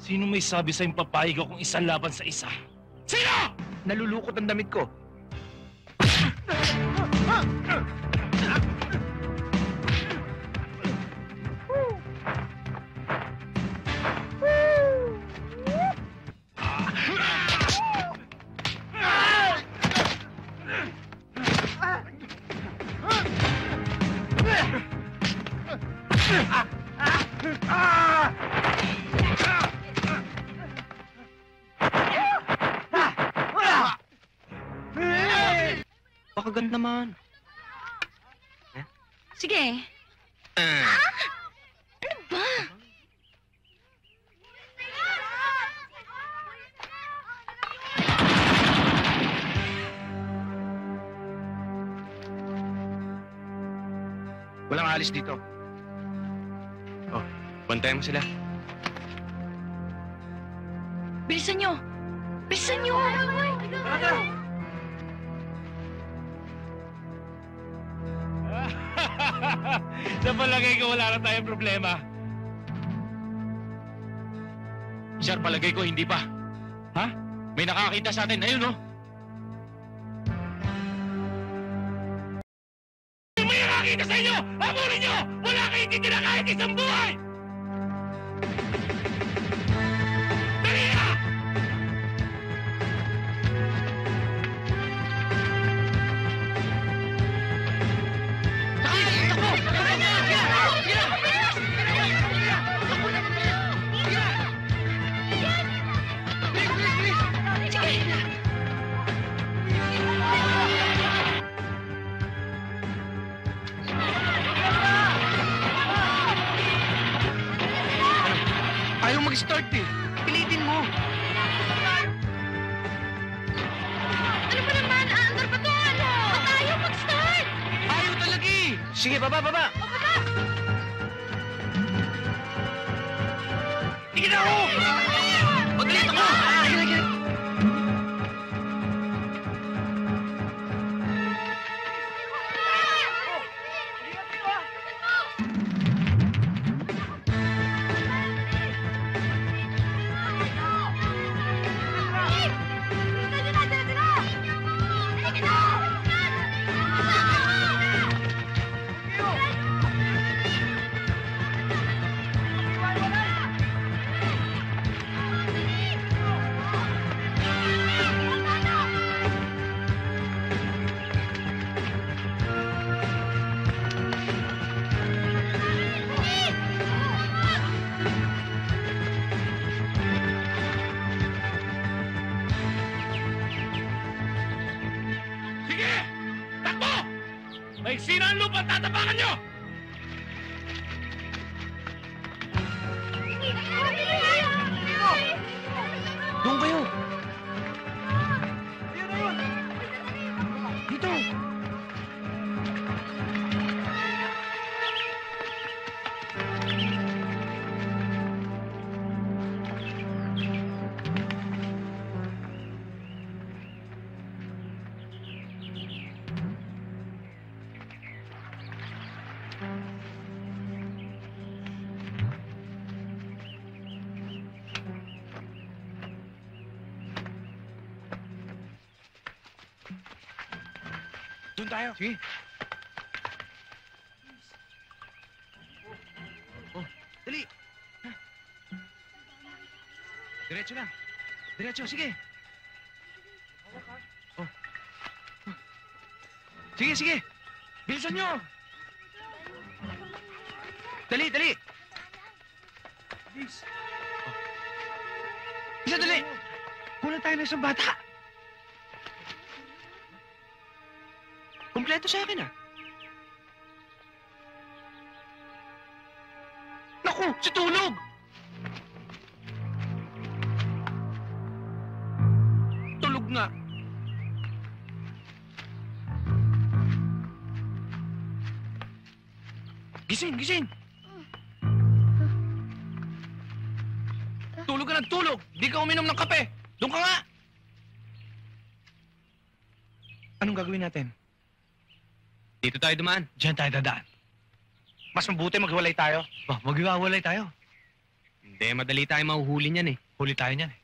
Sino may sabi sa'yong papayag akong isang laban sa isa? Sino? Nalulukot ang damit ko. Pakagat naman. Sige. Ano ba? Walang alis dito. Oh, bantayan mo sila. Bilisan nyo! Bilisan nyo! Sa palagay ko, wala na tayong problema. Sir, palagay ko hindi pa. Ha? May nakakita sa atin. Ayun, oh. May nakakita sa inyo! Habulin nyo! Wala kayong titigil kahit isang buhay! Dali na! Ayaw mag-start eh. Pilitin mo. Ano ba naman? Andar pa to! Ba't ayaw mag-start? Ayaw talaga eh. Sige, baba. O, baba! Tigil na ako! Magalit ako! Sige. Sige! Takbo! May sino ang lupa at tatapakan nyo! Doon kayo. Dito. Doon tayo. Sige. Oh, dali. Diretso lang. Diretso, sige. Oh. Sige. Bilisan nyo. Dali. Bilis. Isa, dali. Kulang tayo ng isang bata. Kompleto sa akin, ah. Naku, si Tulog! Tulog nga. Gising! Tulog ka ng tulog! Di ka uminom ng kape! Doon ka nga! Anong gagawin natin? Dito tayo dumaan. Diyan tayo dadaan. Mas mabuti maghiwalay tayo. Maghiwalay tayo. Hindi, madali tayo mahuhuli niyan eh. Huli tayo niyan eh.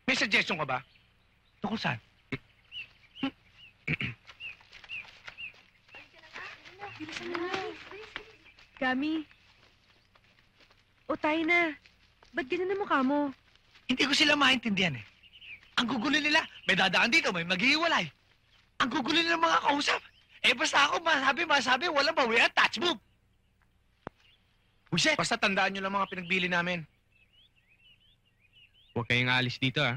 May suggestion ka ba? Tungkol saan? Gami. O tayo na. Ba't ganun ang mukha mo? Hindi ko sila maintindihan eh. Ang gugulo nila, may dadaan dito, may maghihiwalay. Ang gugulo nila mga kausap. Eh basta ako masabi, walang bawian, touch move. Buset! Basta tandaan nyo lang mga pinagbili namin. Huwag kayong aalis dito ah.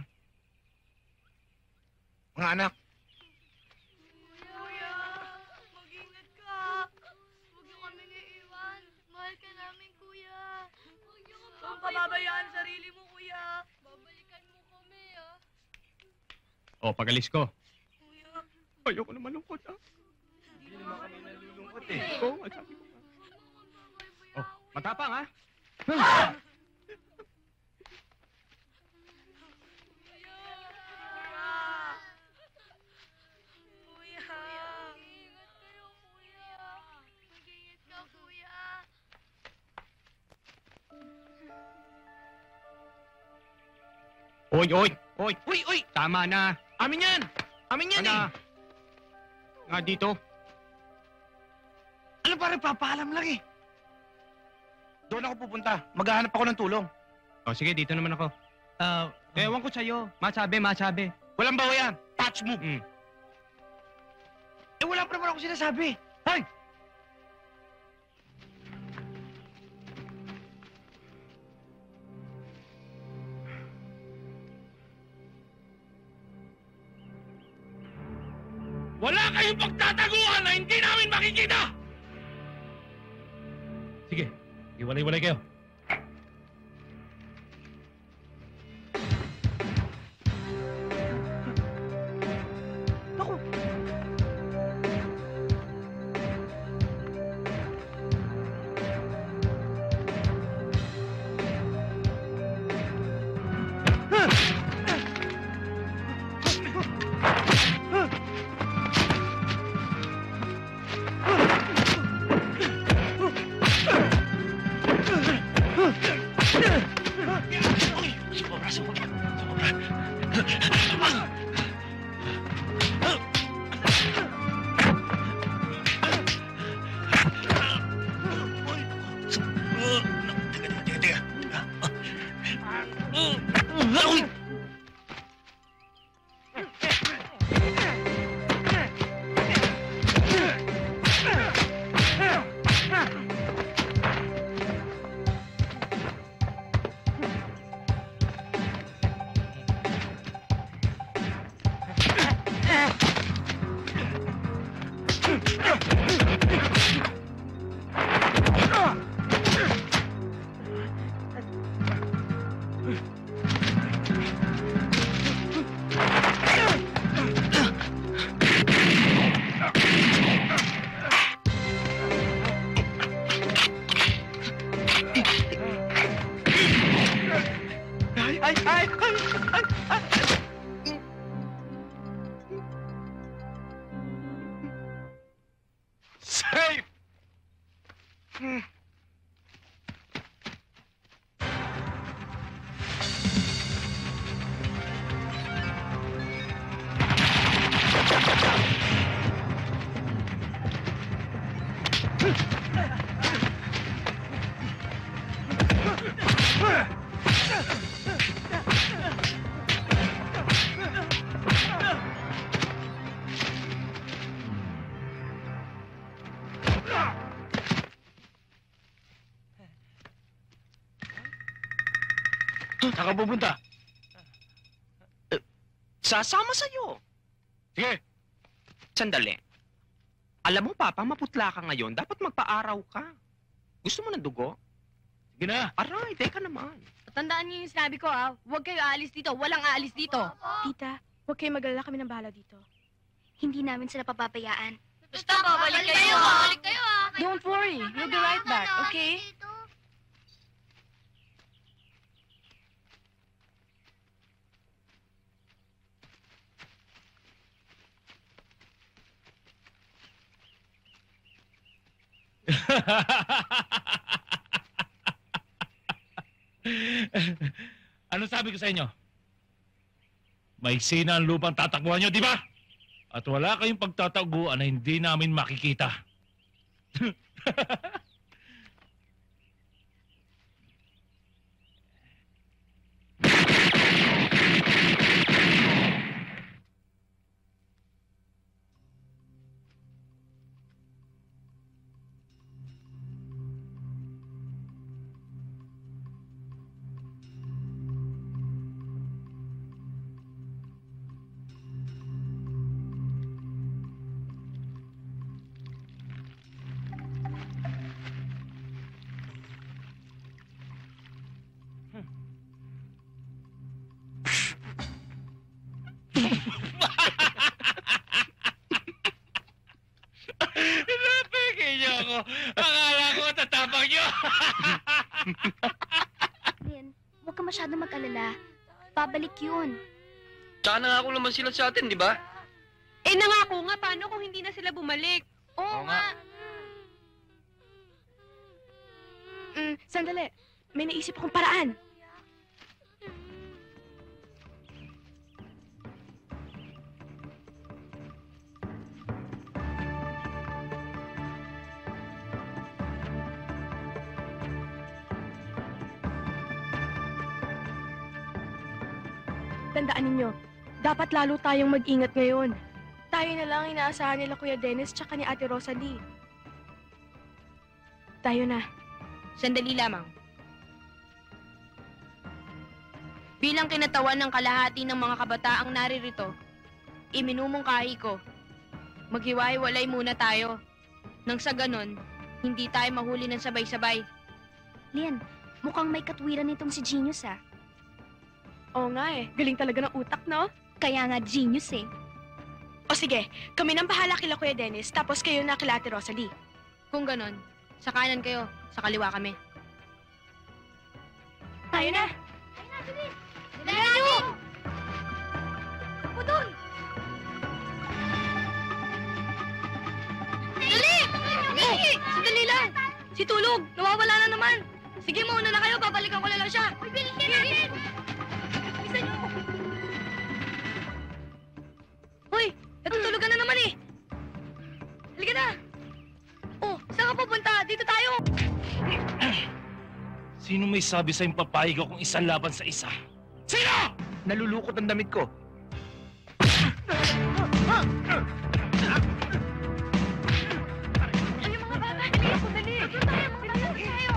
Mga anak, Kuya, mag-ingat ka. Huwag niyo kami iiwan. Mahal ka namin, kuya. Huwag niyo kami Huwag pababayaan sarili mo, kuya. Babalikan mo kami, ah. O, pagalis ko. Kuya. Ayoko na malungkot ah. Hindi naman kami nalulungkot eh. Oo, ang sabi ko. Oh, matapang ah. Kuya. Mag-ingat kayo, kuya. Mag-ingat ka, kuya. Oy, oy, oy. uy, uy! Tama na. Amin yan! Amin yan Ano? Nga dito. Ano pa rin, papaalam lang eh. Doon ako pupunta. Maghahanap ako ng tulong. O, sige, dito naman ako. Ewan ko sa'yo. Masabi. Walang bawian. Touch move. Mm. Eh, wala pa naman ako sinasabi. Hoy! Wala kayong pagtataguan na hindi namin makikita! Sige, iwalay-walay kayo. Naku. Safe! Saan ka pupunta? Sasama sa'yo. Sige. Sandali. Alam mo, Papa, maputla ka ngayon. Dapat magpa-araw ka. Gusto mo ng dugo? Sige na. Aray, teka naman. Tandaan niyo yung sinabi ko, ah. Huwag kayo aalis dito. Walang aalis dito. Tita, huwag kayo mag-alala, kami ng bahala dito. Hindi namin sila papabayaan. Basta babalik kayo, babalik kayo, ah. Don't worry, we'll be right back, okay? Ano sabi ko sa inyo? Maiksi na ang lupang tatakbuhan nyo, di ba? At wala kayong pagtataguan na hindi namin makikita. Napeke niyo ako. Akala ko tatapang niyo. Lin, huwag ka masyado mag-alala. Babalik yun. Tsaka nangako naman sila sa atin, di ba? Eh, nangako nga. Paano kung hindi na sila bumalik? Oo nga. Sandali. May naisip akong paraan. Tandaan ninyo, dapat lalo tayong mag-ingat ngayon. Tayo na lang inaasahan nila Kuya Dennis tsaka ni Ate Rosalie. Tayo na. Sandali lamang. Bilang kinatawan ng kalahati ng mga kabataang naririto, iminumungkahi ko, maghiwa-hiwalay muna tayo. Nang sa ganon, hindi tayo mahuli ng sabay-sabay. Lin, mukhang may katwiran nitong si Genius ah. Oo nga eh, galing talaga ng utak, no? Kaya nga genius eh. O sige, kami nang bahala kila Kuya Dennis, tapos kayo na kila Ate Rosalie. Kung ganon, sa kanan kayo, sa kaliwa kami. Tayo na! Dali nyo! Pudol! Dali! Dali! Sandali lang! Si Tulog, nawawala na naman! Sige, mauna na kayo, babalikan ko na lang siya! Uy, bilis ka natin! Bisa nyo! Uy, natutulog ka na naman eh! Halika na! Oh, saan ka pupunta? Dito tayo! Sino may sabi sa'yong papayag akong isang laban sa isa? Sino? Nalulukot ang damit ko. Ano mga bata? Dali ako, dali! Dito tayo, mga bata tayo!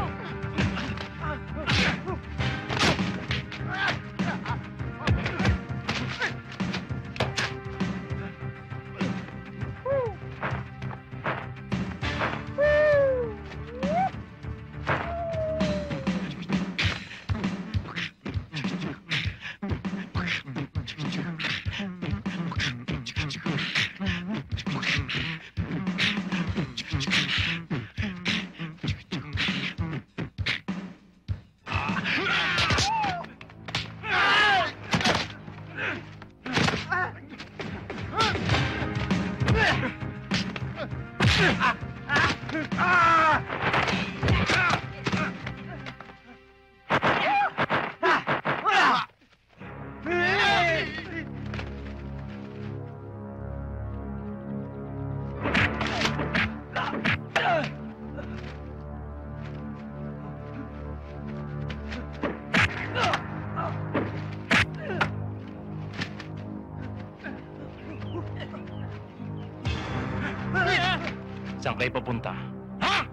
Saan kayo papunta? Ha?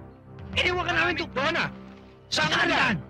Iniwan ka namin doon ah! Saan ka nandaan?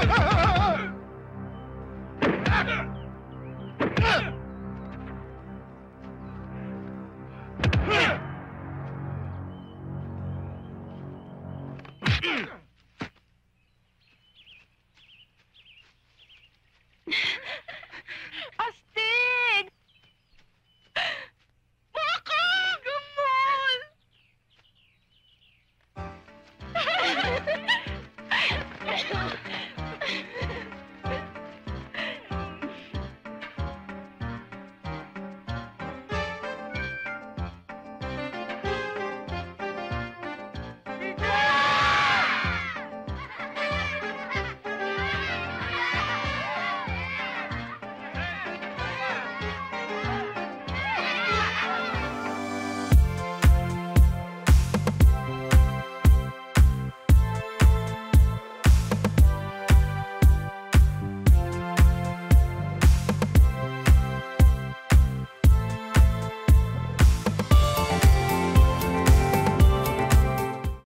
Ah!